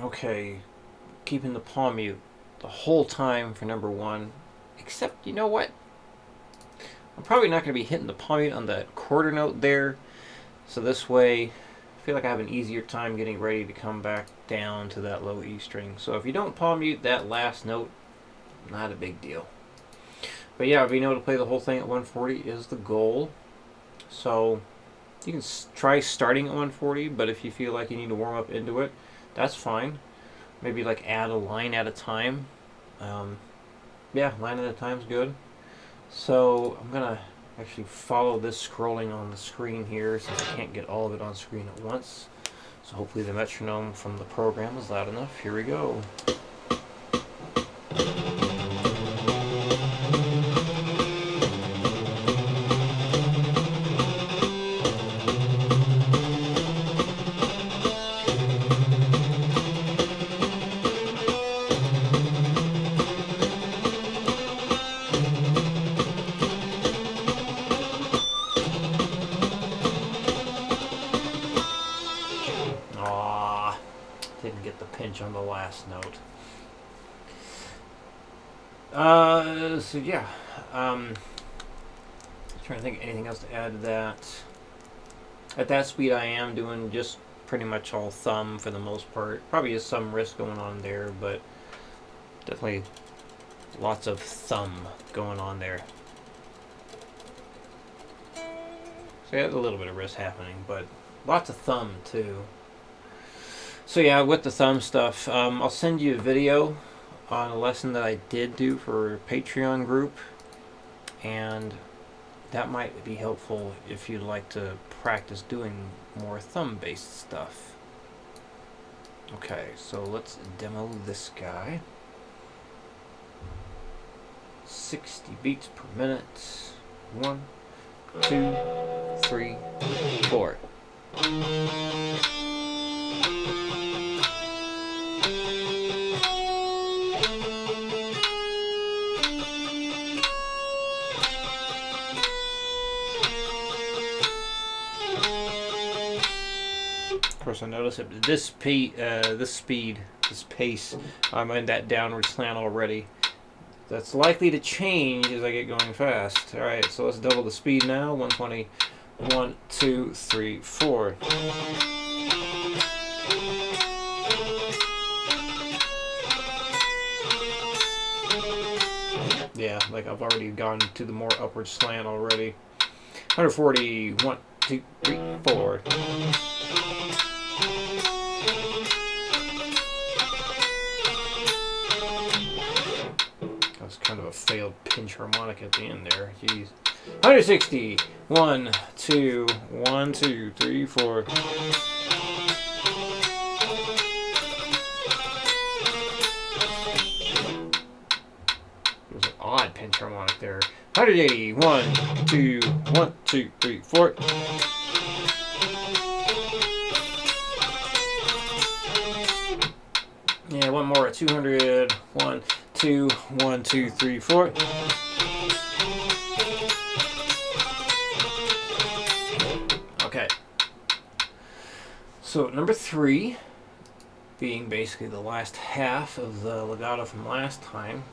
Okay, keeping the palm mute the whole time for number one. Except, you know what? I'm probably not going to be hitting the palm mute on that quarter note there. So this way, I feel like I have an easier time getting ready to come back down to that low E string. So if you don't palm mute that last note, not a big deal. But yeah, being able to play the whole thing at 140 is the goal. So you can try starting at 140, but if you feel like you need to warm up into it, that's fine. Maybe like add a line at a time. Yeah, line at a time is good. So I'm gonna actually follow this scrolling on the screen here since I can't get all of it on screen at once. So hopefully the metronome from the program is loud enough. Here we go. Aww, didn't get the pinch on the last note. So yeah, trying to think of anything else to add to that. At that speed, I am doing just pretty much all thumb for the most part. Probably is some wrist going on there, but definitely lots of thumb going on there. So yeah, a little bit of wrist happening, but lots of thumb too. So yeah, with the thumb stuff, I'll send you a video on a lesson that I did do for a Patreon group, and that might be helpful if you'd like to practice doing more thumb-based stuff. Okay, so let's demo this guy. 60 beats per minute. 1, 2, 3, 4. Of course, I notice at this speed, this pace, I'm in that downward slant already. That's likely to change as I get going fast. All right, so let's double the speed now. 120. 1, 2, 3, 4. Yeah, like I've already gone to the more upward slant already. 140. 1, 2, 3, 4. That was kind of a failed pinch harmonic at the end there. Jeez. 160. 1, 2, 1, 2, 3, 4. It was an odd pinch harmonic there. 180. 1, 2, 1, 2, 3, 4. Yeah, one more at 200. 1, 2, 1, 2, 3, 4. Okay. So number 3, being basically the last half of the legato from last time.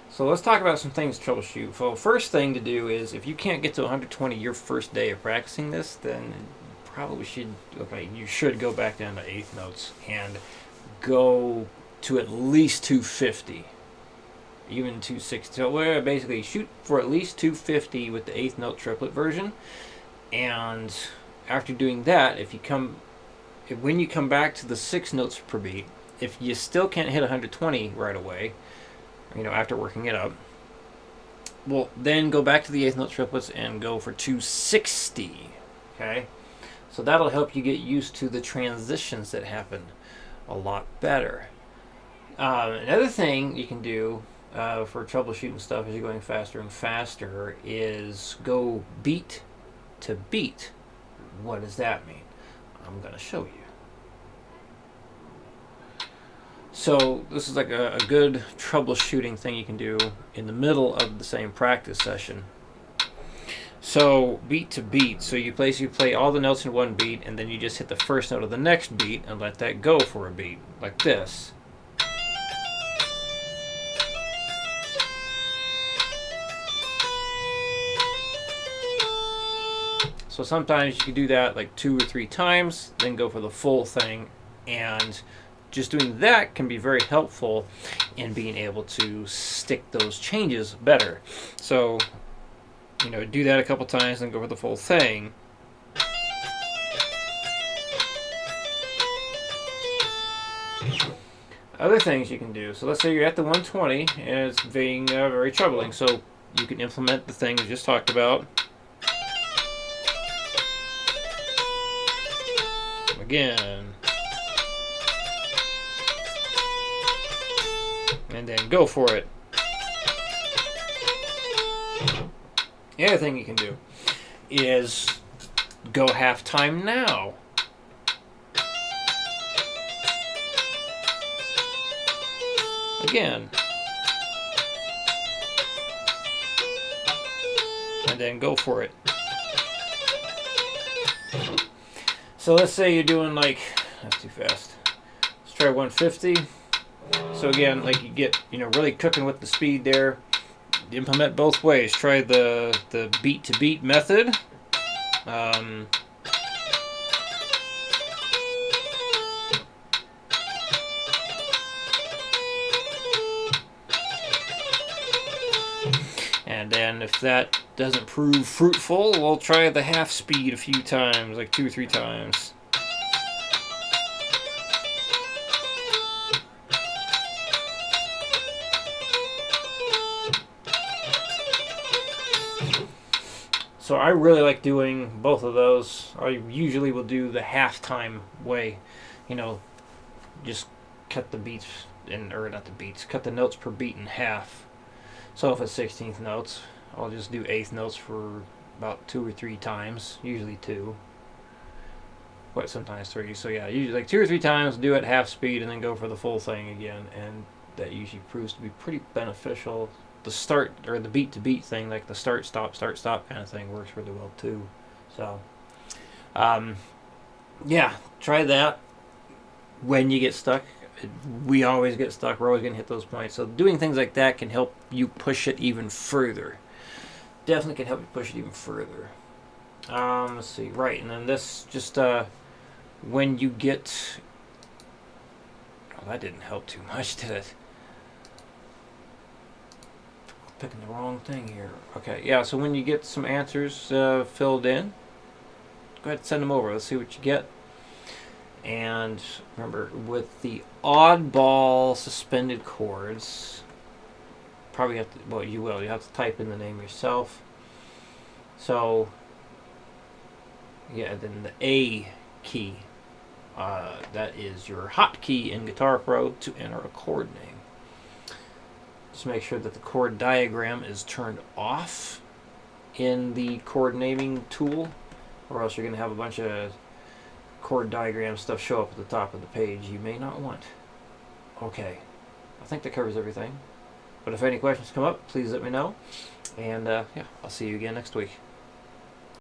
So let's talk about some things to troubleshoot. So first thing to do is, if you can't get to 120 your first day of practicing this, then you should go back down to eighth notes and go to at least 250, even 260. So we're basically shoot for at least 250 with the eighth note triplet version. And after doing that, when you come back to the 6 notes per beat, if you still can't hit 120 right away, after working it up, well, then go back to the eighth note triplets and go for 260. Okay, so that'll help you get used to the transitions that happen a lot better. Another thing you can do for troubleshooting stuff as you're going faster and faster is go beat to beat. What does that mean? I'm going to show you. So this is like a good troubleshooting thing you can do in the middle of the same practice session. So beat to beat. So you play all the notes in one beat, and then you just hit the first note of the next beat and let that go for a beat, like this. So sometimes you can do that like 2 or 3 times, then go for the full thing, and just doing that can be very helpful in being able to stick those changes better. So, do that a couple times and go for the full thing. Other things you can do. So let's say you're at the 120 and it's being very troubling. So you can implement the thing we just talked about. Again. And then go for it. The other thing you can do is go half time now. Again. And then go for it. So let's say you're doing that's too fast. Let's try 150. So again, you get, really cooking with the speed there. Implement both ways. Try the beat to beat method. And then if that doesn't prove fruitful, we'll try the half speed a few times, like 2 or 3 times. So I really like doing both of those. I usually will do the halftime way. Just cut the beats cut the notes per beat in half. So if it's 16th notes, I'll just do 8th notes for about 2 or 3 times, usually 2. But sometimes 3. So yeah, usually 2 or 3 times, do it half speed, and then go for the full thing again. And that usually proves to be pretty beneficial. The start or the beat to beat thing, like the start stop kind of thing, works really well too. So yeah, try that. When you get stuck, we always get stuck, we're always going to hit those points, so doing things like that can help you push it even further. Definitely can help you push it even further. Let's see, right, and then this just when you get, that didn't help too much, did it? Picking the wrong thing here. Okay, yeah, so when you get some answers filled in, go ahead and send them over. Let's see what you get. And remember, with the oddball suspended chords, probably have to, you have to type in the name yourself. So, yeah, then the A key, that is your hotkey in Guitar Pro to enter a chord name. Just make sure that the chord diagram is turned off in the chord naming tool, or else you're going to have a bunch of chord diagram stuff show up at the top of the page you may not want. Okay, I think that covers everything. But if any questions come up, please let me know. And yeah, I'll see you again next week.